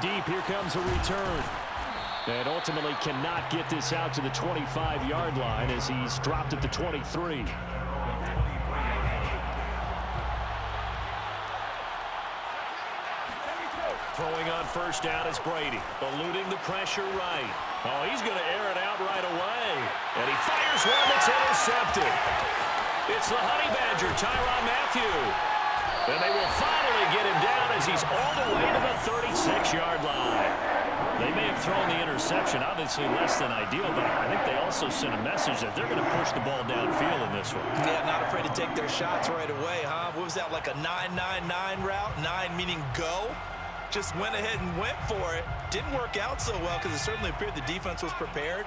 deep. Here comes a return. And ultimately cannot get this out to the 25-yard line as he's dropped at the 23. Throwing on first down is Brady. Eluding the pressure right. Oh, he's going to air it out right away. And he fires one that's intercepted. It's the Honey Badger, Tyrann Mathieu. And they will finally get him down as he's all the way to the 36-yard line. They may have thrown the interception, obviously less than ideal, but I think they also sent a message that they're going to push the ball downfield in this one. Yeah, not afraid to take their shots right away, huh? What was that, like a 9-9-9 route? 9 meaning go? Just went ahead and went for it. Didn't work out so well because it certainly appeared the defense was prepared.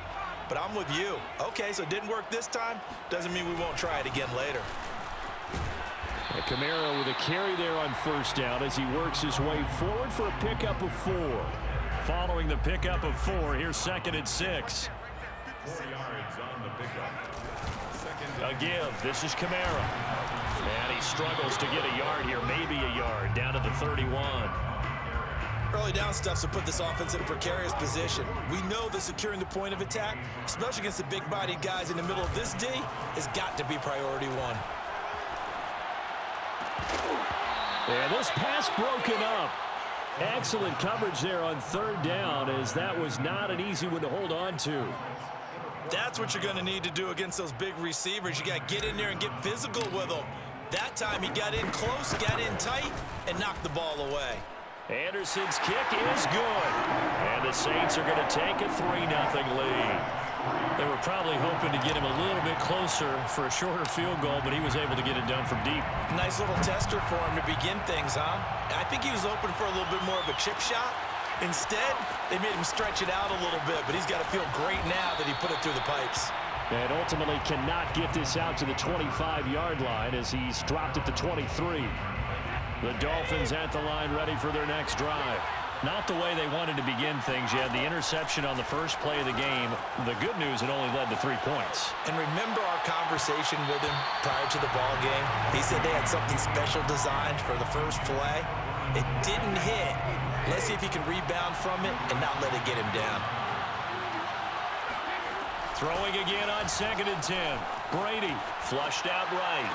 But I'm with you. Okay, so it didn't work this time. Doesn't mean we won't try it again later. And Kamara with a carry there on first down as he works his way forward for a pickup of 4. Following the pickup of 4, here's 2nd and 6. 4 yards on the pickup. A give. This is Kamara. And he struggles to get a yard here, maybe a yard, down to the 31. Early down stuff to put this offense in a precarious position. We know that securing the point of attack, especially against the big-bodied guys in the middle of this D, has got to be priority 1. And this pass broken up. Excellent coverage there on 3rd down, as that was not an easy one to hold on to. That's what you're going to need to do against those big receivers. You got to get in there and get physical with them. That time he got in close, got in tight, and knocked the ball away. Anderson's kick is good. And the Saints are going to take a 3-0 lead. They were probably hoping to get him a little bit closer for a shorter field goal, but he was able to get it done from deep. Nice little tester for him to begin things, huh? I think he was open for a little bit more of a chip shot. Instead, they made him stretch it out a little bit, but he's got to feel great now that he put it through the pipes. And ultimately cannot get this out to the 25-yard line as he's dropped at the 23. The Dolphins at the line ready for their next drive. Not the way they wanted to begin things. You had the interception on the first play of the game. The good news, it only led to 3 points. And remember our conversation with him prior to the ball game? He said they had something special designed for the first play. It didn't hit. Let's see if he can rebound from it and not let it get him down. Throwing again on 2nd and 10. Brady flushed out right.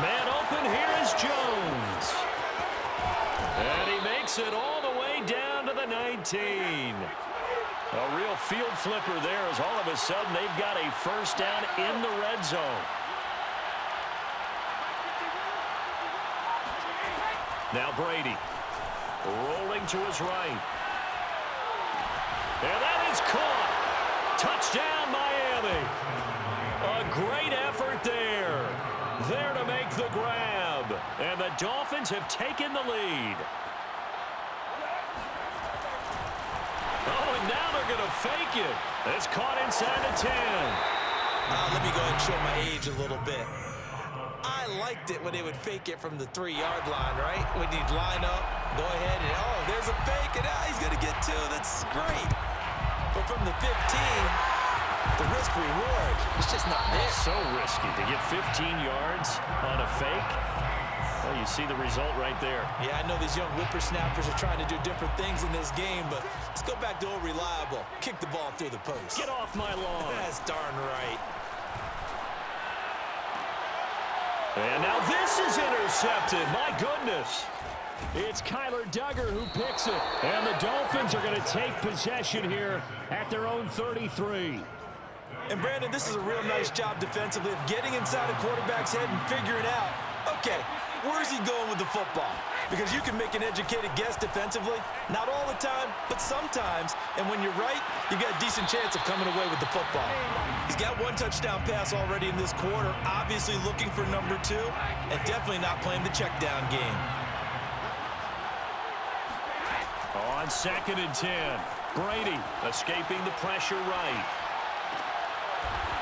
Man open, here is Jones. And he makes it all the way down to the 19. A real field flipper there as all of a sudden they've got a first down in the red zone. Now Brady rolling to his right. And that is caught. Touchdown, Miami. A great effort there. There to make the grab. And the Dolphins have taken the lead. Oh, and now they're going to fake it. It's caught inside the 10. Let me go ahead and show my age a little bit. I liked it when they would fake it from the 3-yard line, right? When you'd line up, go ahead, and oh, there's a fake, and he's going to get 2. That's great. But from the 15, the risk-reward is just not there. So risky to get 15 yards on a fake. Well, you see the result right there. Yeah, I know these young whippersnappers are trying to do different things in this game, but let's go back to old reliable. Kick the ball through the post. Get off my lawn. That's darn right. And now this is intercepted. My goodness. It's Kyler Duggar who picks it. And the Dolphins are going to take possession here at their own 33. And Brandon, this is a real nice job defensively of getting inside a quarterback's head and figuring out, okay, where's he going with the football? Because you can make an educated guess defensively, not all the time, but sometimes. And when you're right, you got a decent chance of coming away with the football. He's got 1 touchdown pass already in this quarter, obviously looking for number 2, and definitely not playing the check down game. On 2nd and 10, Brady escaping the pressure right.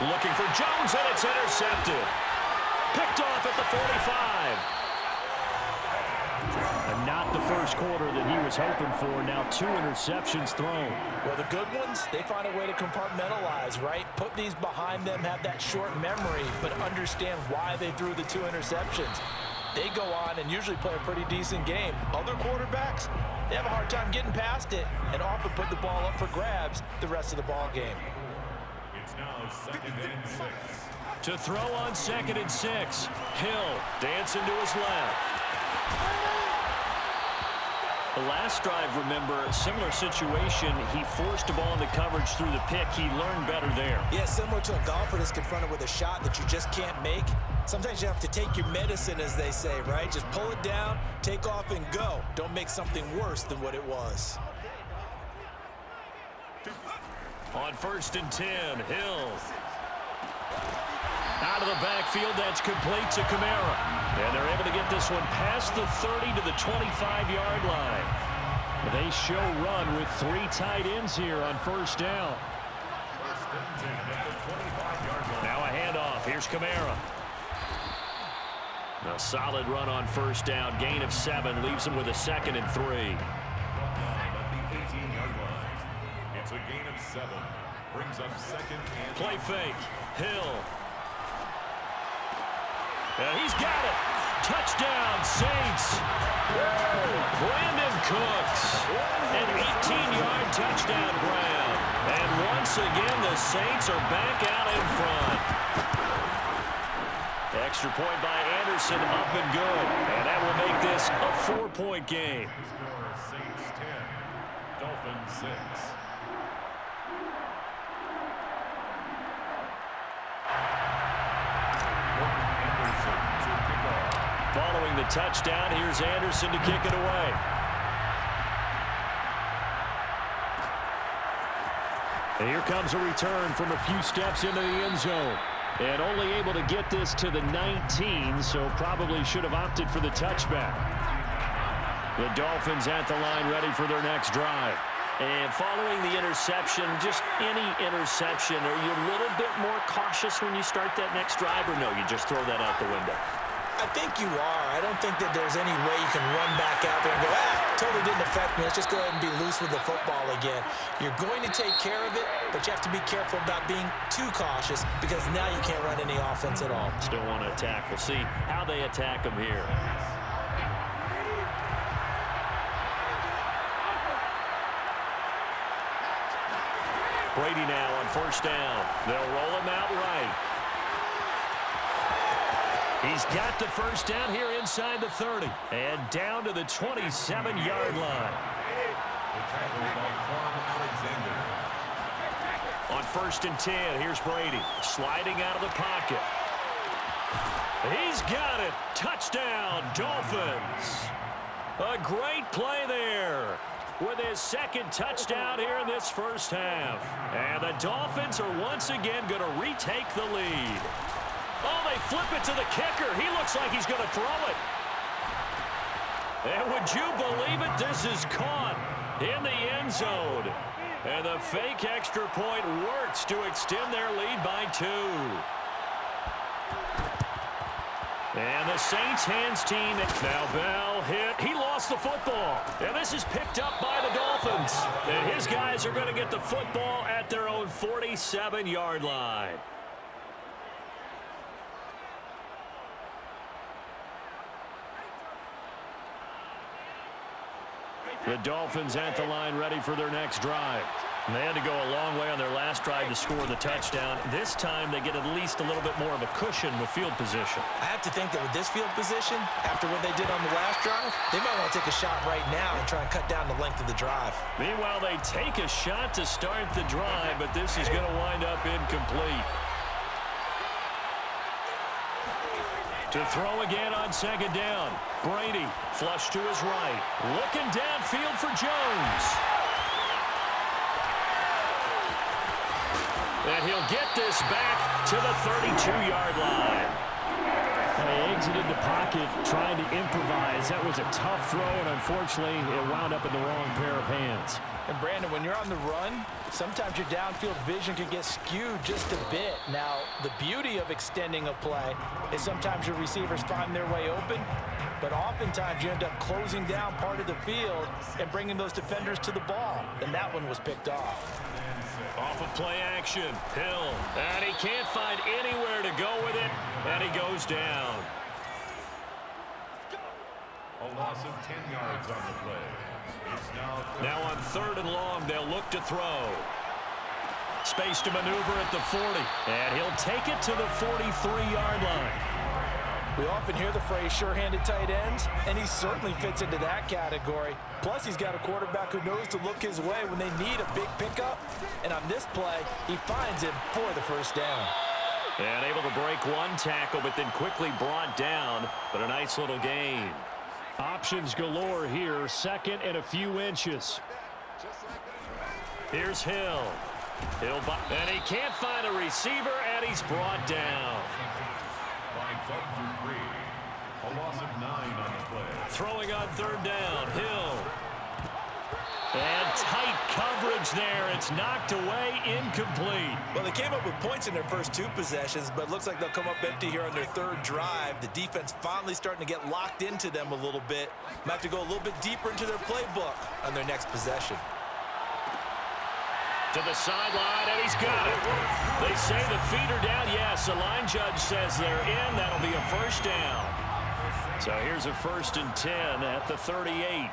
Looking for Jones, and it's intercepted. Picked off at the 45. And not the first quarter that he was hoping for. Now 2 interceptions thrown. Well, the good ones, they find a way to compartmentalize, right? Put these behind them, have that short memory, but understand why they threw the 2 interceptions. they go on and usually play a pretty decent game. Other quarterbacks, they have a hard time getting past it and often put the ball up for grabs the rest of the ball game. It's now 2nd and 6. To throw on 2nd and 6. Hill dancing to his left. The last drive, remember, similar situation. He forced the ball into coverage through the pick. He learned better there. Yeah, similar to a golfer that's confronted with a shot that you just can't make. Sometimes you have to take your medicine, as they say, right? Just pull it down, take off, and go. Don't make something worse than what it was. On 1st and 10, Hill. Out of the backfield, that's complete to Kamara. And they're able to get this one past the 30 to the 25-yard line. They show run with 3 tight ends here on 1st down. Now a handoff. Here's Kamara. A solid run on 1st down. Gain of 7 leaves him with a 2nd and 3. It's a gain of 7. Brings up 2nd and... Play fake. Hill. And he's got it. Touchdown, Saints. Brandon Cooks. An 18-yard touchdown grab. And once again, the Saints are back out in front. Extra point by Anderson, up and good. And that will make this a 4-point game. Score Saints 10, Dolphins 6. Following the touchdown, here's Anderson to kick it away. And here comes a return from a few steps into the end zone. And only able to get this to the 19, so probably should have opted for the touchback. The Dolphins at the line ready for their next drive. And following the interception, just any interception, are you a little bit more cautious when you start that next drive, or no, you just throw that out the window? I think you are. I don't think that there's any way you can run back out there and go, totally didn't affect me. Let's just go ahead and be loose with the football again. You're going to take care of it, but you have to be careful about being too cautious because now you can't run any offense at all. Still want to attack. We'll see how they attack them here. Brady now on 1st down. They'll roll him out right. He's got the 1st down here inside the 30. And down to the 27-yard line. On 1st and 10, here's Brady. Sliding out of the pocket. He's got it. Touchdown, Dolphins. A great play there with his 2nd touchdown here in this 1st half. And the Dolphins are once again going to retake the lead. Oh, they flip it to the kicker. He looks like he's going to throw it. And would you believe it? This is caught in the end zone. And the fake extra point works to extend their lead by 2. And the Saints hands team. Now Bell hit. He lost the football. And this is picked up by the Dolphins. And his guys are going to get the football at their own 47-yard line. The Dolphins at the line ready for their next drive. And they had to go a long way on their last drive to score the touchdown. This time they get at least a little bit more of a cushion with field position. I have to think that with this field position, after what they did on the last drive, they might want to take a shot right now and try and cut down the length of the drive. Meanwhile, they take a shot to start the drive, but this is going to wind up incomplete. To throw again on 2nd down. Brady, flush to his right. Looking downfield for Jones. And he'll get this back to the 32-yard line. He exited the pocket trying to improvise. That was a tough throw, and unfortunately, it wound up in the wrong pair of hands. And Brandon, when you're on the run, sometimes your downfield vision can get skewed just a bit. Now, the beauty of extending a play is sometimes your receivers find their way open, but oftentimes you end up closing down part of the field and bringing those defenders to the ball. And that one was picked off. Off of play action, Hill. And he can't find anywhere to go with it, and he goes down. A loss of 10 yards on the play. It's now on 3rd and long, they'll look to throw. Space to maneuver at the 40. And he'll take it to the 43-yard line. We often hear the phrase sure-handed tight ends, and he certainly fits into that category. Plus, he's got a quarterback who knows to look his way when they need a big pickup. And on this play, he finds him for the first down. And able to break one tackle, but then quickly brought down. But a nice little gain. Options galore here. 2nd and a few inches. Here's Hill. And he can't find a receiver, and he's brought down. A loss of 9 on the play. Throwing on 3rd down. Hill. And tight coverage there. It's knocked away, incomplete. Well, they came up with points in their first 2 possessions, but it looks like they'll come up empty here on their 3rd drive. The defense finally starting to get locked into them a little bit. Might have to go a little bit deeper into their playbook on their next possession. To the sideline, and he's got it. They say the feet are down. Yes, the line judge says they're in. That'll be a first down. So here's a 1st and 10 at the 38.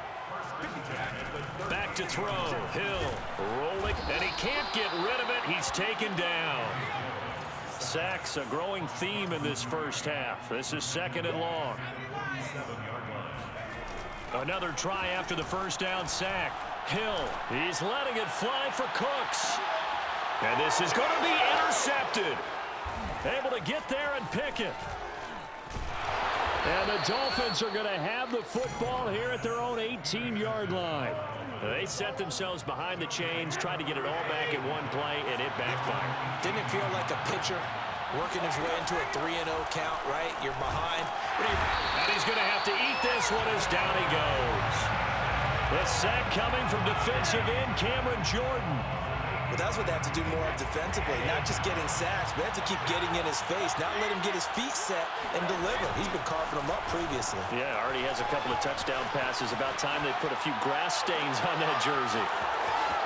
Back to throw. Hill rolling, and he can't get rid of it. He's taken down. Sacks, a growing theme in this first half. This is 2nd and long. Another try after the first down sack. Hill, he's letting it fly for Cooks. And this is going to be intercepted. Able to get there and pick it. And the Dolphins are going to have the football here at their own 18-yard line. They set themselves behind the chains, tried to get it all back in one play, and it backfired. Didn't it feel like a pitcher working his way into a 3-0 count, right? You're behind. And he's going to have to eat this one as down he goes. The sack coming from defensive end Cameron Jordan. But that's what they have to do more of defensively, not just getting sacks, but they have to keep getting in his face, not let him get his feet set and deliver. He's been carving them up previously. Yeah, already has a couple of touchdown passes. About time they put a few grass stains on that jersey.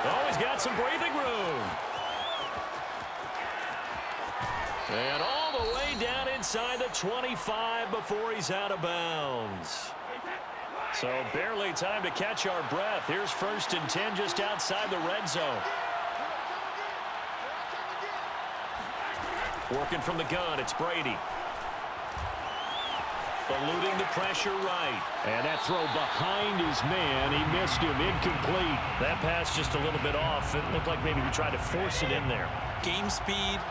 Oh, he's got some breathing room. And all the way down inside the 25 before he's out of bounds. So barely time to catch our breath. Here's 1st and 10 just outside the red zone. Working from the gun, it's Brady. Eluding the pressure right. And that throw behind his man, he missed him, incomplete. That pass just a little bit off. It looked like maybe he tried to force it in there. Game speed,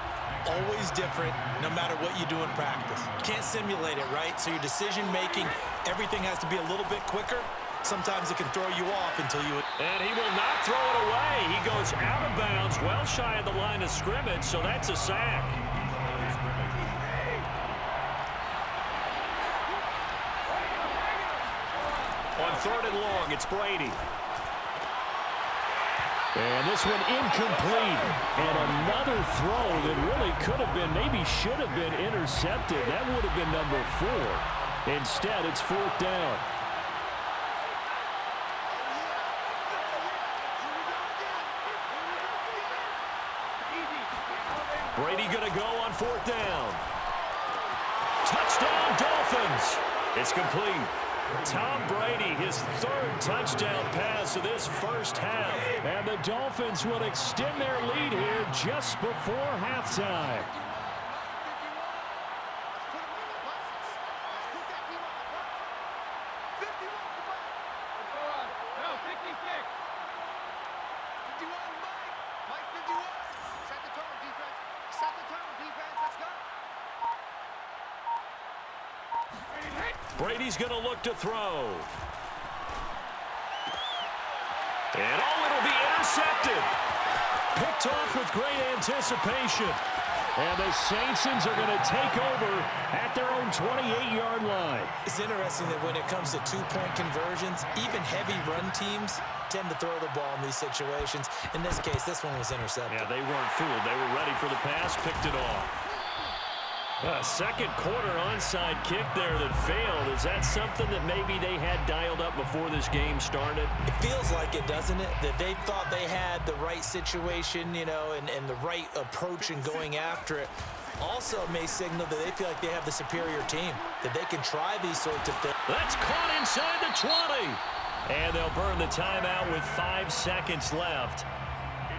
always different, no matter what you do in practice. Can't simulate it, right? So your decision-making, everything has to be a little bit quicker. Sometimes it can throw you off until you... And he will not throw it away. He goes out of bounds, well shy of the line of scrimmage, so that's a sack. On 3rd and long, it's Brady. And this one incomplete. And another throw that really could have been, maybe should have been intercepted. That would have been number 4. Instead, it's 4th down. Brady going to go on 4th down. Touchdown, Dolphins. It's complete. Tom Brady, his 3rd touchdown pass of this first half. And the Dolphins will extend their lead here just before halftime. Brady's going to look to throw. And it'll be intercepted. Picked off with great anticipation. And the Saints are going to take over at their own 28-yard line. It's interesting that when it comes to 2-point conversions, even heavy run teams tend to throw the ball in these situations. In this case, this one was intercepted. Yeah, they weren't fooled. They were ready for the pass, picked it off. A second quarter onside kick there that failed. Is that something that maybe they had dialed up before this game started? It feels like it, doesn't it? That they thought they had the right situation, you know, and the right approach in going after it. Also may signal that they feel like they have the superior team, that they can try these sorts of things. That's caught inside the 20. And they'll burn the timeout with 5 seconds left.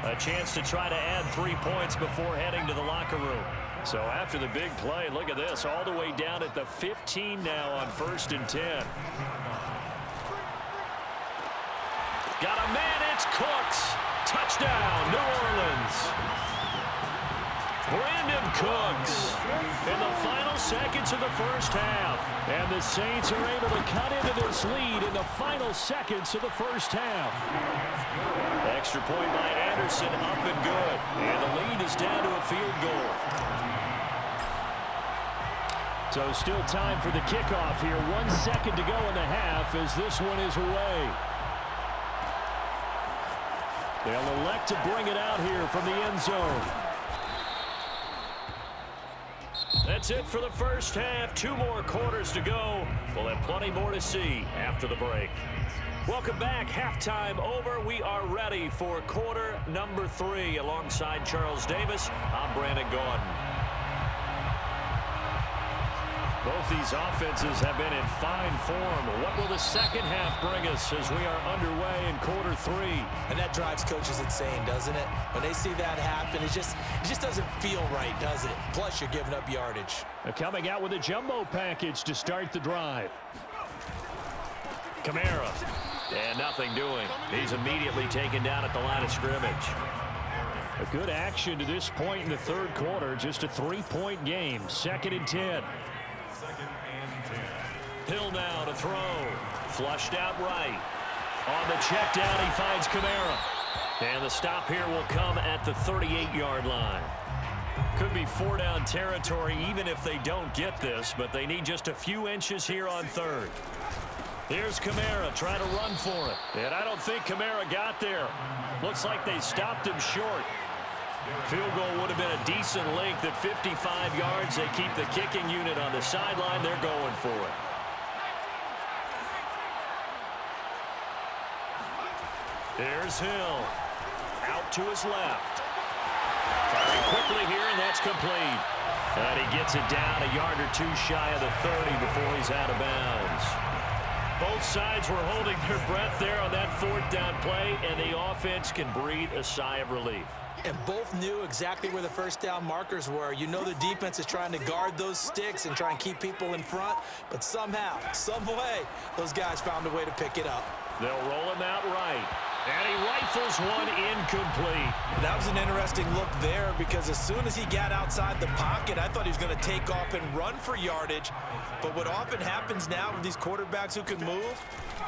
A chance to try to add 3 points before heading to the locker room. So after the big play, look at this, all the way down at the 15 now on 1st and 10. Got a man, it's Cooks. Touchdown, New Orleans. Brandon Cooks in the final seconds of the first half. And the Saints are able to cut into this lead in the final seconds of the first half. Extra point by Anderson, up and good. And the lead is down to a field goal. So still time for the kickoff here. 1 second to go in the half as this one is away. They'll elect to bring it out here from the end zone. That's it for the first half. 2 more quarters to go. We'll have plenty more to see after the break. Welcome back. Halftime over. We are ready for quarter number 3. Alongside Charles Davis, I'm Brandon Gaudin. Both these offenses have been in fine form. What will the second half bring us as we are underway in quarter 3? And that drives coaches insane, doesn't it? When they see that happen, it just doesn't feel right, does it? Plus, you're giving up yardage. Coming out with a jumbo package to start the drive. Kamara. And nothing doing. He's immediately taken down at the line of scrimmage. A good action to this point in the third quarter. Just a 3-point game. 2nd and 10. Hill now to throw. Flushed out right. On the check down, he finds Kamara. And the stop here will come at the 38-yard line. Could be 4-down territory even if they don't get this, but they need just a few inches here on 3rd. Here's Kamara trying to run for it. And I don't think Kamara got there. Looks like they stopped him short. Field goal would have been a decent length at 55 yards. They keep the kicking unit on the sideline. They're going for it. There's Hill. Out to his left. Firing quickly here, and that's complete. And he gets it down a yard or 2 shy of the 30 before he's out of bounds. Both sides were holding their breath there on that 4th down play, and the offense can breathe a sigh of relief. And both knew exactly where the first down markers were. You know the defense is trying to guard those sticks and try and keep people in front, but somehow, some way, those guys found a way to pick it up. They'll roll him out right. And he rifles one incomplete. That was an interesting look there because as soon as he got outside the pocket, I thought he was going to take off and run for yardage. But what often happens now with these quarterbacks who can move,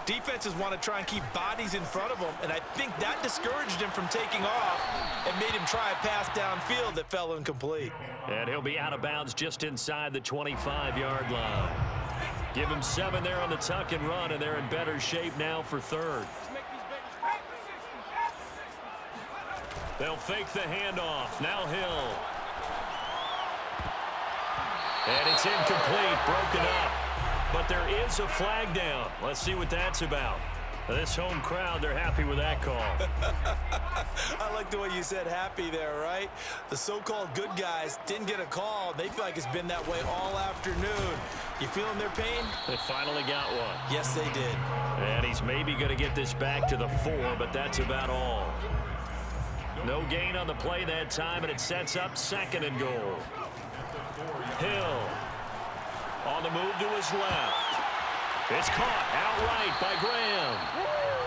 defenses want to try and keep bodies in front of them, and I think that discouraged him from taking off and made him try a pass downfield that fell incomplete. And he'll be out of bounds just inside the 25-yard line. Give him 7 there on the tuck and run, and they're in better shape now for 3rd. They'll fake the handoff. Now Hill. And it's incomplete, broken up. But there is a flag down. Let's see what that's about. This home crowd, they're happy with that call. I like the way you said happy there, right? The so-called good guys didn't get a call. They feel like it's been that way all afternoon. You feeling their pain? They finally got one. Yes, they did. And he's maybe going to get this back to the 4, but that's about all. No gain on the play that time, and it sets up 2nd and goal. Hill on the move to his left. It's caught outright by Graham.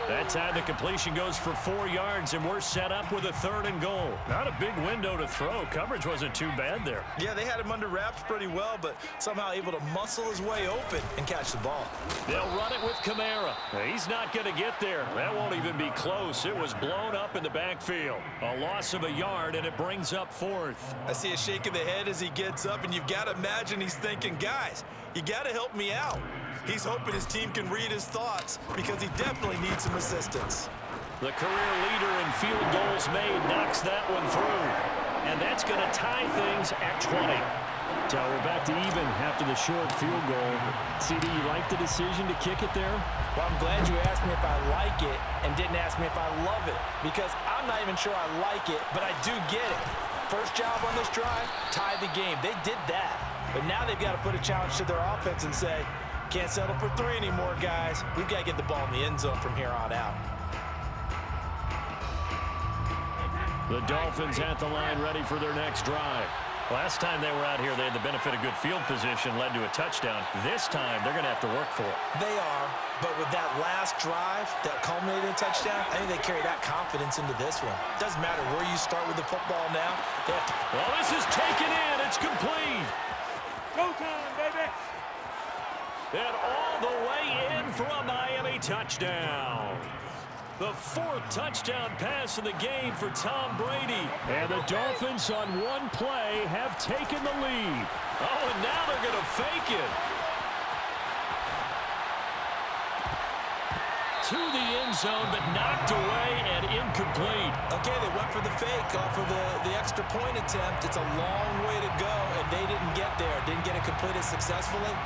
That time the completion goes for 4 yards, and we're set up with a 3rd and goal. Not a big window to throw. Coverage wasn't too bad there. Yeah, they had him under wraps pretty well, but somehow able to muscle his way open and catch the ball. They'll run it with Kamara. He's not going to get there. That won't even be close. It was blown up in the backfield. A loss of a yard, and it brings up 4th. I see a shake of the head as he gets up, and you've got to imagine he's thinking, guys, you got to help me out. He's hoping his team can read his thoughts because he definitely needs some assistance. The career leader in field goals made knocks that one through. And that's going to tie things at 20. So we're back to even after the short field goal. CD, you like the decision to kick it there? Well, I'm glad you asked me if I like it and didn't ask me if I love it, because I'm not even sure I like it, but I do get it. First job on this drive, tie the game. They did that. But now they've got to put a challenge to their offense and say, can't settle for 3 anymore, guys. We've got to get the ball in the end zone from here on out. The Dolphins at the line ready for their next drive. Last time they were out here, they had the benefit of good field position, led to a touchdown. This time, they're going to have to work for it. They are, but with that last drive that culminated in a touchdown, I think they carry that confidence into this one. Doesn't matter where you start with the football now. They have to... Well, this is taken in. It's complete. Go time, baby. And all the way in for a Miami touchdown. The 4th touchdown pass of the game for Tom Brady. And the Dolphins on one play have taken the lead. Oh, and now they're going to fake it. To the end zone, but knocked away and incomplete. Okay, they went for the fake off of the extra point attempt. It's a long way to go, and they didn't get there. Didn't get it completed successfully.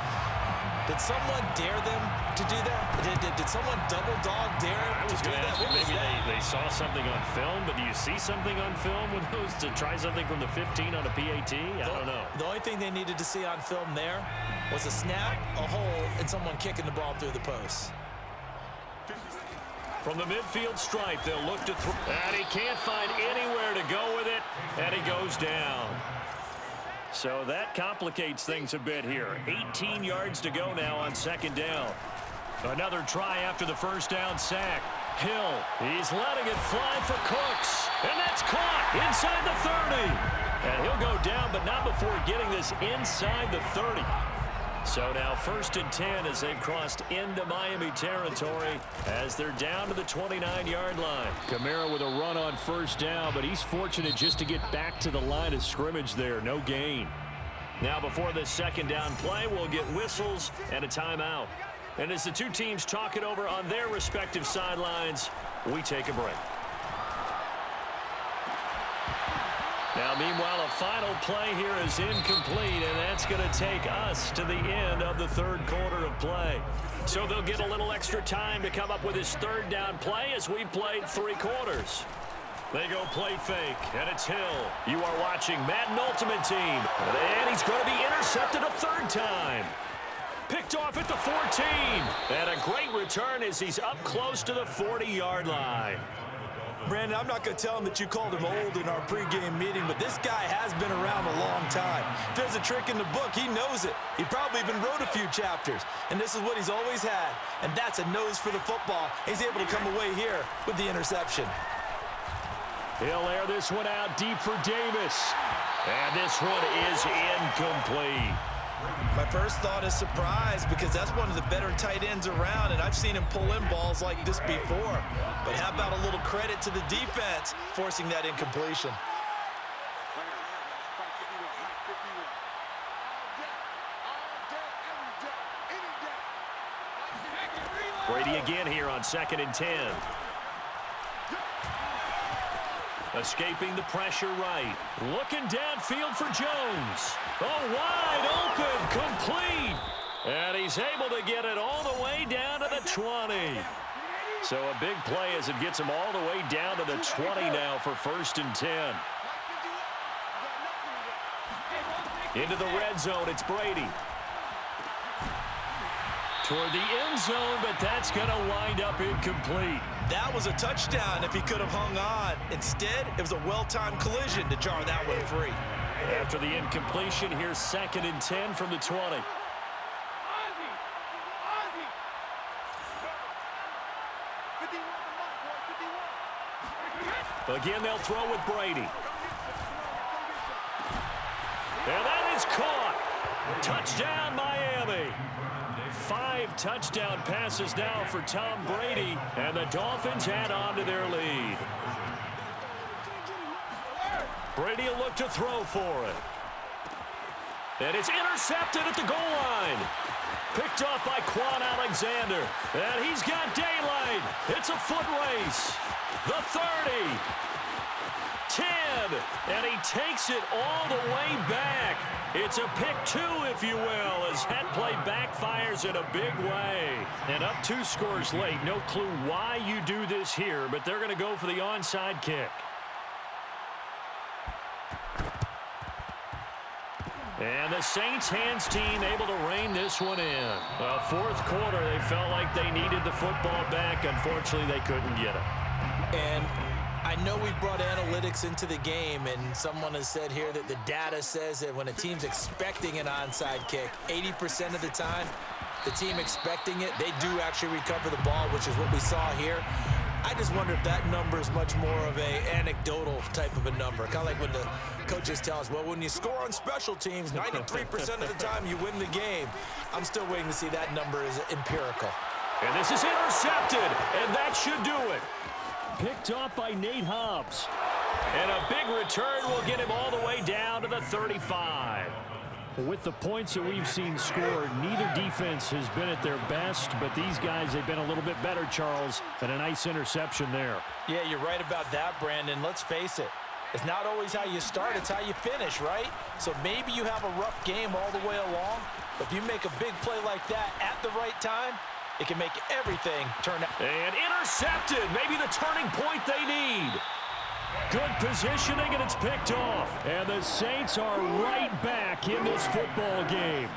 Did someone dare them to do that? Did someone double dog dare them to do that? Maybe they saw something on film, but do you see something on film with those to try something from the 15 on a PAT? I don't know. The only thing they needed to see on film there was a snap, a hole, and someone kicking the ball through the post. From the midfield stripe, they'll look to throw. And he can't find anywhere to go with it, and he goes down. So that complicates things a bit here. 18 yards to go now on 2nd down. Another try after the first down sack. Hill, he's letting it fly for Cooks. And that's caught inside the 30. And he'll go down, but not before getting this inside the 30. So now 1st and 10 as they've crossed into Miami territory as they're down to the 29-yard line. Kamara with a run on 1st down, but he's fortunate just to get back to the line of scrimmage there. No gain. Now before this 2nd down play, we'll get whistles and a timeout. And as the two teams talk it over on their respective sidelines, we take a break. Now, meanwhile, a final play here is incomplete, and that's going to take us to the end of the 3rd quarter of play. So they'll get a little extra time to come up with his 3rd down play as we've played 3 quarters. They go play fake, and it's Hill. You are watching Madden Ultimate Team, and he's going to be intercepted a 3rd time. Picked off at the 14, and a great return as he's up close to the 40-yard line. Brandon, I'm not going to tell him that you called him old in our pregame meeting, but this guy has been around a long time. If there's a trick in the book, he knows it. He probably even wrote a few chapters, and this is what he's always had, and that's a nose for the football. He's able to come away here with the interception. He'll air this one out deep for Davis. And this one is incomplete. My first thought is surprise because that's one of the better tight ends around, and I've seen him pull in balls like this before. But how about a little credit to the defense forcing that incompletion? Brady again here on 2nd and 10. Escaping the pressure right. Looking downfield for Jones. Oh, wide open, complete. And he's able to get it all the way down to the 20. So a big play as it gets him all the way down to the 20 now for 1st and 10. Into the red zone, it's Brady. Toward the end zone, but that's going to wind up incomplete. That was a touchdown if he could have hung on. Instead, it was a well-timed collision to jar that one free. After the incompletion, here's 2nd and 10 from the 20. Again, they'll throw with Brady. And that is caught. Touchdown, Miami. 5 touchdown passes now for Tom Brady, and the Dolphins add on to their lead. Brady will look to throw for it. And it's intercepted at the goal line. Picked off by Quan Alexander. And he's got daylight. It's a foot race. The 30. 10. And he takes it all the way back. It's a pick 2, if you will, as that play backfires in a big way. And up 2 scores late. No clue why you do this here, but they're going to go for the onside kick. And the Saints hands team able to rein this one in. Well, fourth quarter, they felt like they needed the football back. Unfortunately, they couldn't get it. And I know we brought analytics into the game, and someone has said here that the data says that when a team's expecting an onside kick, 80% of the time, the team expecting it, they do actually recover the ball, which is what we saw here. I just wonder if that number is much more of a anecdotal type of a number. Kind of like when the coaches tell us, well, when you score on special teams, 93% of the time you win the game. I'm still waiting to see that number is empirical. And this is intercepted, and that should do it. Picked off by Nate Hobbs. And a big return will get him all the way down to the 35. With the points that we've seen scored, neither defense has been at their best, but these guys, they've been a little bit better, Charles, and a nice interception there. Yeah, you're right about that, Brandon. Let's face it. It's not always how you start, it's how you finish, right? So maybe you have a rough game all the way along, but if you make a big play like that at the right time, it can make everything turn out. And intercepted, maybe the turning point they need. Good positioning, and it's picked off. And the Saints are right back in this football game.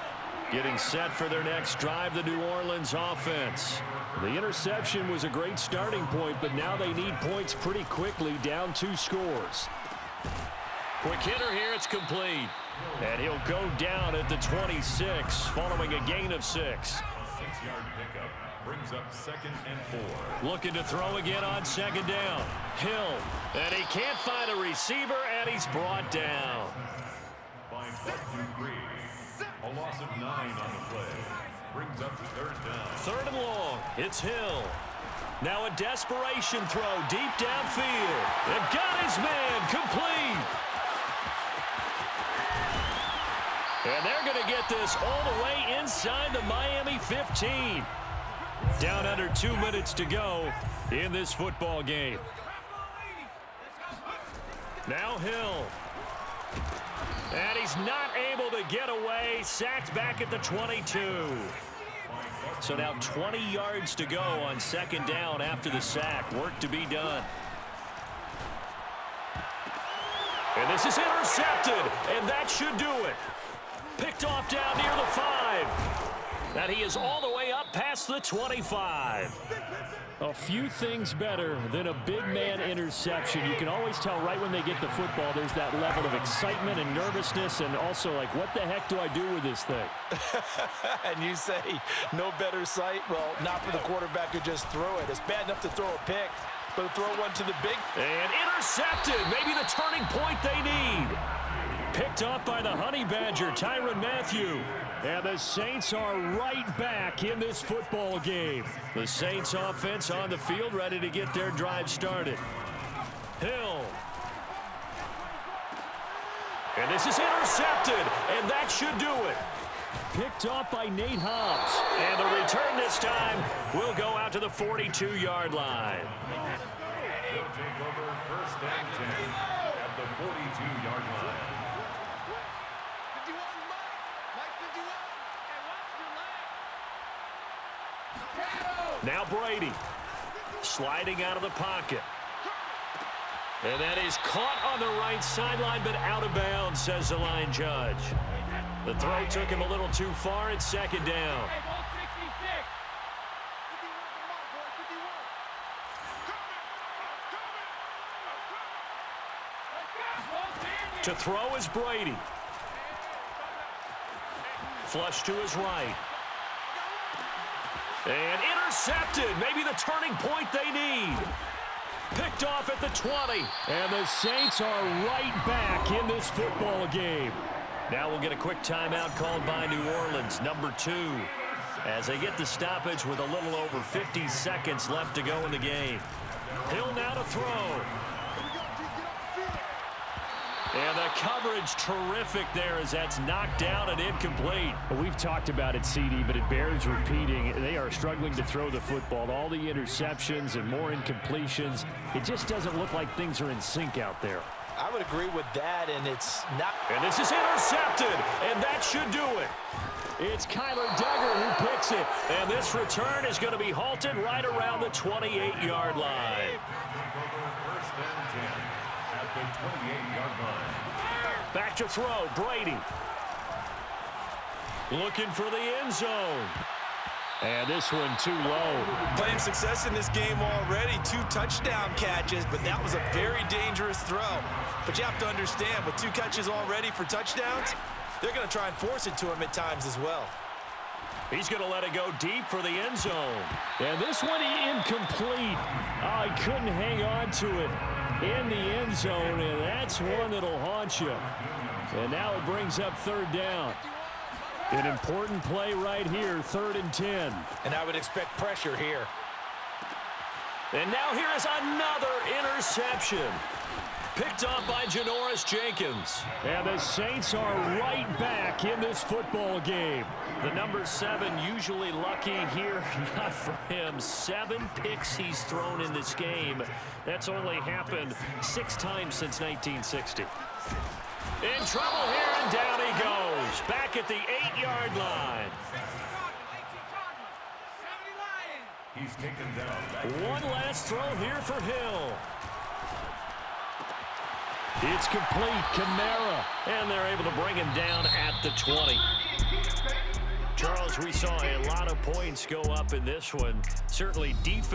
Getting set for their next drive, the New Orleans offense. The interception was a great starting point, but now they need points pretty quickly, down 2 scores. Quick hitter here, it's complete. And he'll go down at the 26, following a gain of 6. 6-yard pickup brings up 2nd and 4. Looking to throw again on 2nd down. Hill, and he can't find a receiver, and he's brought down. By 3. A loss of 9 on the play. Brings up 3rd down. 3rd and long, it's Hill. Now a desperation throw deep downfield. And got his man, complete. And they're going to get this all the way inside the Miami 15. Down under 2 minutes to go in this football game. Now Hill. And he's not able to get away. Sacked back at the 22. So now 20 yards to go on 2nd down after the sack. Work to be done. And this is intercepted, and that should do it. Picked off down near the 5. And he is all the way up past the 25. A few things better than a big man interception. You can always tell right when they get the football, there's that level of excitement and nervousness, and also like, what the heck do I do with this thing? And you say, no better sight? Well, not for the quarterback who just threw it. It's bad enough to throw a pick, but to throw one to the big. And intercepted, maybe the turning point they need. Picked off by the Honey Badger, Tyrann Mathieu. And the Saints are right back in this football game. The Saints offense on the field, ready to get their drive started. Hill. And this is intercepted, and that should do it. Picked off by Nate Hobbs. And the return this time will go out to the 42-yard line. They'll take over 1st and 10 at the 42-yard line. Now Brady, sliding out of the pocket. And that is caught on the right sideline, but out of bounds, says the line judge. The throw took him a little too far. It's 2nd down. To throw is Brady. Flush to his right. And intercepted. Maybe the turning point they need. Picked off at the 20. And the Saints are right back in this football game. Now we'll get a quick timeout called by New Orleans, number 2. As they get the stoppage with a little over 50 seconds left to go in the game. Hill now to throw. And the coverage terrific there as that's knocked down and incomplete. We've talked about it, CD, but it bears repeating. They are struggling to throw the football. All the interceptions and more incompletions. It just doesn't look like things are in sync out there. I would agree with that, and it's not. And this is intercepted, and that should do it. It's Kyler Duggar who picks it. And this return is going to be halted right around the 28-yard line. 1st and 10 at the 28-yard line. Back to throw, Brady. Looking for the end zone. And this one too low. Playing success in this game already. 2 touchdown catches, but that was a very dangerous throw. But you have to understand, with 2 catches already for touchdowns, they're going to try and force it to him at times as well. He's going to let it go deep for the end zone. And this one incomplete. Oh, he couldn't hang on to it in the end zone, and that's one that'll haunt you. And now it brings up 3rd down. An important play right here, 3rd and 10. And I would expect pressure here. And now here is another interception. Picked up by Janoris Jenkins. And the Saints are right back in this football game. The number 7 usually lucky here. Not for him. 7 picks he's thrown in this game. That's only happened 6 times since 1960. In trouble here, and down he goes. Back at the 8-yard line. He's taken down. One last throw here for Hill. It's complete. Kamara. And they're able to bring him down at the 20. Charles, we saw a lot of points go up in this one. Certainly defense.